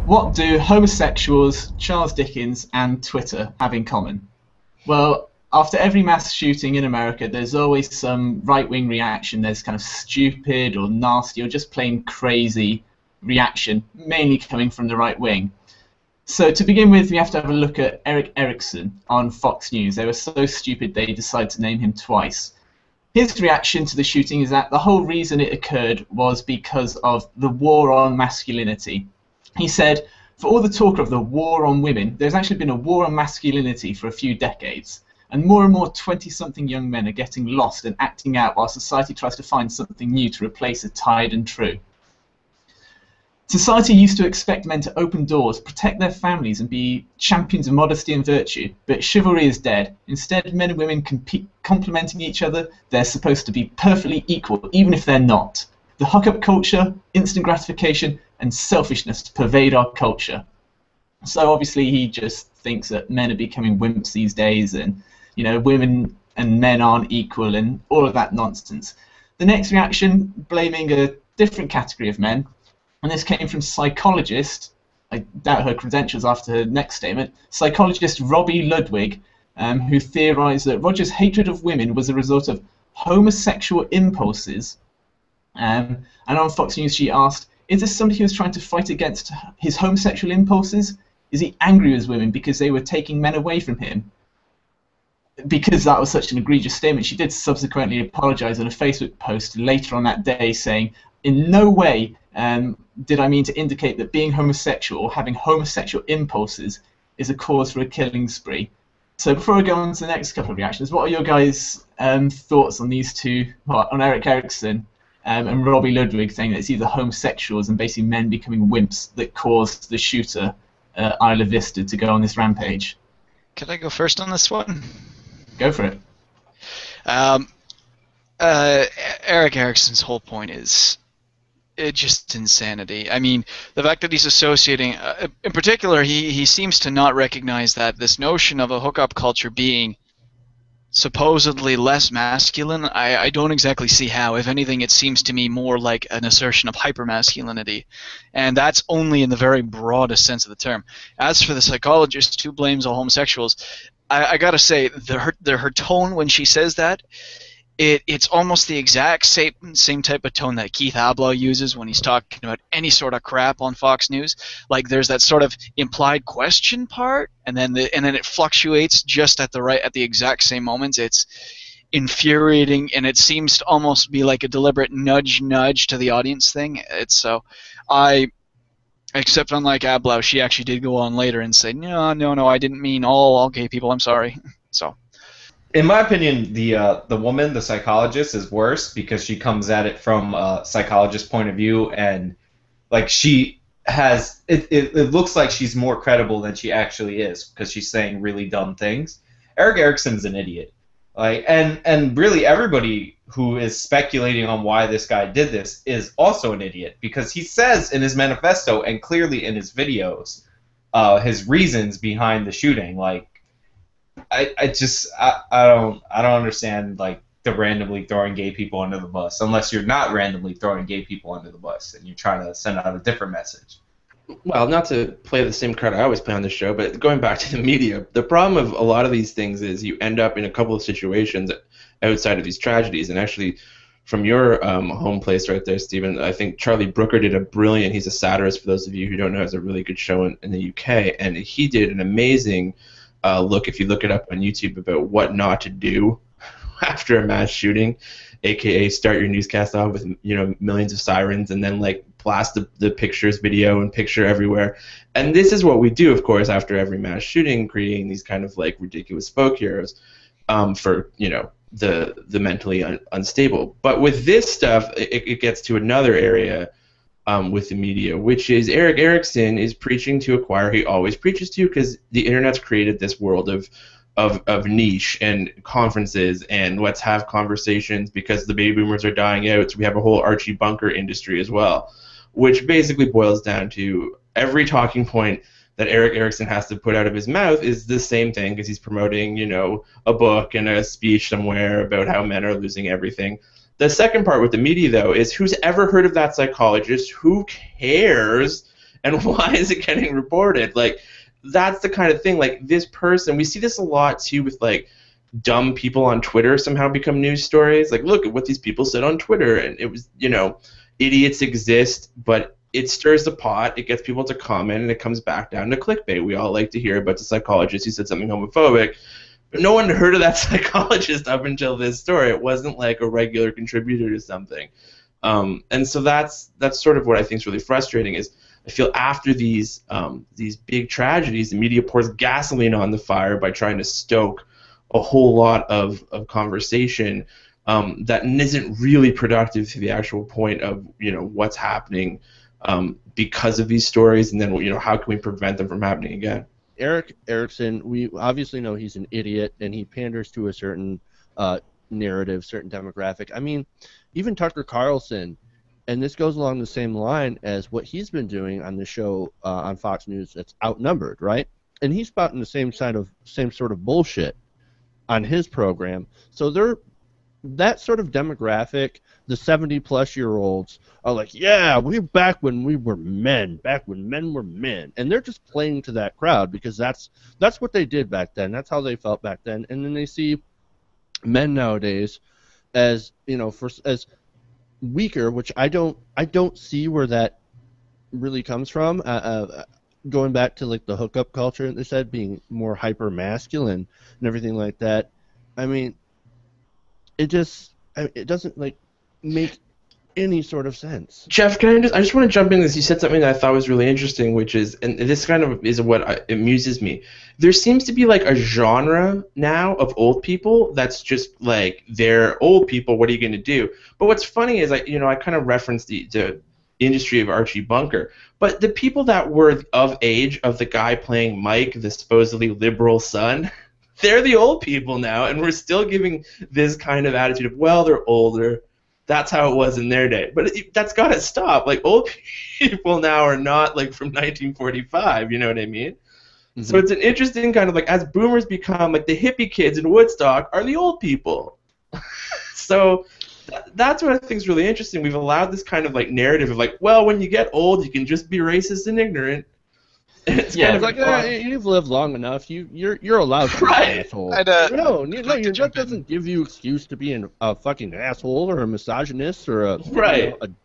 What do homosexuals, Charles Dickens, and Twitter have in common? Well, after every mass shooting in America, there's always some right-wing reaction. There's kind of stupid or nasty or just plain crazy reaction, mainly coming from the right wing. So to begin with, we have to have a look at Erick Erickson on Fox News. They were so stupid they decided to name him twice. His reaction to the shooting is that the whole reason it occurred was because of the war on masculinity. He said, for all the talk of the war on women, there's actually been a war on masculinity for a few decades. And more 20-something young men are getting lost and acting out while society tries to find something new to replace a tried and true. Society used to expect men to open doors, protect their families, and be champions of modesty and virtue, but chivalry is dead. Instead, men and women complementing each other, they're supposed to be perfectly equal, even if they're not. The hookup culture, instant gratification, and selfishness pervade our culture. So obviously he just thinks that men are becoming wimps these days, and women and men aren't equal, and all of that nonsense. The next reaction, blaming a different category of men, and this came from psychologist, I doubt her credentials after her next statement, psychologist Robbie Ludwig, who theorized that Rodger's hatred of women was a result of homosexual impulses. And on Fox News she asked, is this somebody who was trying to fight against his homosexual impulses? Is he angry with women because they were taking men away from him? Because that was such an egregious statement, she did subsequently apologize on a Facebook post later on that day saying, in no way did I mean to indicate that being homosexual or having homosexual impulses is a cause for a killing spree. So before I go on to the next couple of reactions, what are your guys' thoughts on these two, on Erick Erickson and Robbie Ludwig saying that it's either homosexuals and basically men becoming wimps that caused the shooter, Isla Vista, to go on this rampage? Can I go first on this one? Go for it. Erick Erickson's whole point is just insanity. I mean, the fact that he's associating, in particular, he seems to not recognize that this notion of a hookup culture being supposedly less masculine, I don't exactly see how. If anything, it seems to me more like an assertion of hypermasculinity, and that's only in the very broadest sense of the term. As for the psychologist who blames all homosexuals, I gotta say, her tone when she says that, it's almost the exact same type of tone that Keith Ablow uses when he's talking about any sort of crap on Fox News. Like there's that sort of implied question part, and then it fluctuates just at the exact same moments. It's infuriating, and it seems to almost be like a deliberate nudge to the audience thing. Except unlike Ablow, she actually did go on later and say, no, I didn't mean all gay people. I'm sorry. So. In my opinion, the woman, the psychologist, is worse because she comes at it from a psychologist point of view, and like she has, it looks like she's more credible than she actually is because she's saying really dumb things. Erick Erickson's an idiot, like, and really everybody who is speculating on why this guy did this is also an idiot because he says in his manifesto and clearly in his videos, his reasons behind the shooting, like. I don't understand like the randomly throwing gay people under the bus unless you're not randomly throwing gay people under the bus and you're trying to send out a different message. Well, not to play the same card I always play on the show, but going back to the media, the problem of a lot of these things is you end up in a couple of situations outside of these tragedies. And actually, from your home place right there, Stephen, I think Charlie Brooker did he's a satirist for those of you who don't know, has a really good show in the UK, and he did an amazing look, if you look it up on YouTube, about what not to do after a mass shooting, aka start your newscast off with millions of sirens and then like blast the pictures, video, and picture everywhere. And this is what we do, of course, after every mass shooting, creating these kind of like ridiculous folk heroes for the mentally unstable. But with this stuff, it gets to another area. With the media, which is Erick Erickson is preaching to a choir he always preaches to, because the internet's created this world of niche and conferences and let's have conversations because the baby boomers are dying out, so we have a whole Archie Bunker industry as well, which basically boils down to every talking point that Erick Erickson has to put out of his mouth is the same thing because he's promoting, a book and a speech somewhere about how men are losing everything. The second part with the media, though, is who's ever heard of that psychologist? Who cares and why is it getting reported? Like, that's the kind of thing. Like, this person, we see this a lot too with like dumb people on Twitter somehow become news stories. Like, look at what these people said on Twitter, and it was, idiots exist, but it stirs the pot, it gets people to comment, and it comes back down to clickbait. We all like to hear about the psychologist who said something homophobic, but no one heard of that psychologist up until this story. It wasn't like a regular contributor to something. And so that's sort of what I think is really frustrating, is I feel after these big tragedies, the media pours gasoline on the fire by trying to stoke a whole lot of conversation that isn't really productive to the actual point of what's happening because of these stories, and then how can we prevent them from happening again. Erick Erickson, we obviously know he's an idiot, and he panders to a certain narrative, certain demographic. I mean, even Tucker Carlson, and this goes along the same line as what he's been doing on the show on Fox News that's Outnumbered, right? And he's spouting the same sort of bullshit on his program. So that sort of demographic, the 70-plus-year-olds, are like, yeah, we're back when we were men, back when men were men. And they're just playing to that crowd because that's what they did back then. That's how they felt back then. And then they see men nowadays as, as weaker, which I don't see where that really comes from. Going back to like the hookup culture, they said, being more hyper masculine and everything like that. I mean, it doesn't like make any sort of sense. Jeff, I just want to jump in because you said something that I thought was really interesting, which is, and this kind of is what amuses me. There seems to be like a genre now of old people that's just like, they're old people, what are you going to do? But what's funny is I kind of referenced the industry of Archie Bunker, but the people that were of age of the guy playing Mike, the supposedly liberal son, they're the old people now, and we're still giving this kind of attitude of, well, they're older. That's how it was in their day. But that's got to stop. Like, old people now are not like from 1945, you know what I mean? Mm-hmm. So it's an interesting kind of like, as boomers become, like the hippie kids in Woodstock are the old people. So that's what I think is really interesting. We've allowed this kind of like narrative of like, well, when you get old, you can just be racist and ignorant. It's kind of like, you've lived long enough. You're allowed to be an asshole. That doesn't give you excuse to be a fucking asshole or a misogynist or a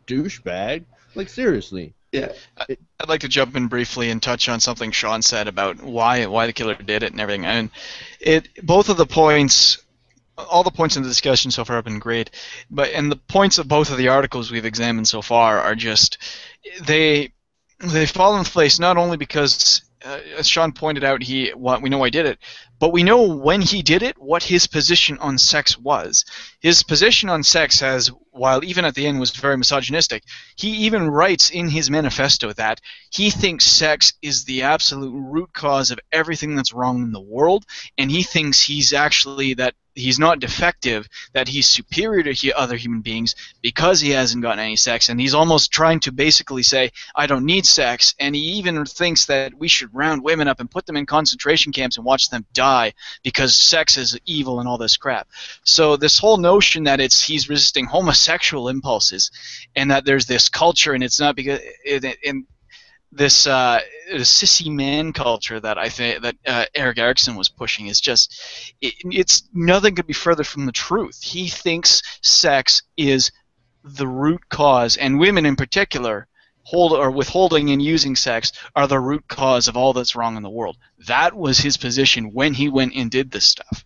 douchebag. Like, seriously. Yeah. I'd like to jump in briefly and touch on something Sean said about why the killer did it and everything. And both of the points. All the points in the discussion so far have been great, and the points of both of the articles we've examined so far are just they fall into place not only because, as Sean pointed out, we know why he did it, but we know when he did it what his position on sex was. His position on sex while even at the end was very misogynistic, he even writes in his manifesto that he thinks sex is the absolute root cause of everything that's wrong in the world, and he thinks he's not defective, that he's superior to other human beings because he hasn't gotten any sex, and he's almost trying to basically say, I don't need sex, and he even thinks that we should round women up and put them in concentration camps and watch them die because sex is evil and all this crap. So this whole notion that he's resisting homosexual impulses and that there's this culture, and it's not because in this sissy man culture that I think that Erick Erickson was pushing is just it's nothing could be further from the truth. He thinks sex is the root cause, and women in particular withholding and using sex are the root cause of all that's wrong in the world. That was his position when he went and did this stuff.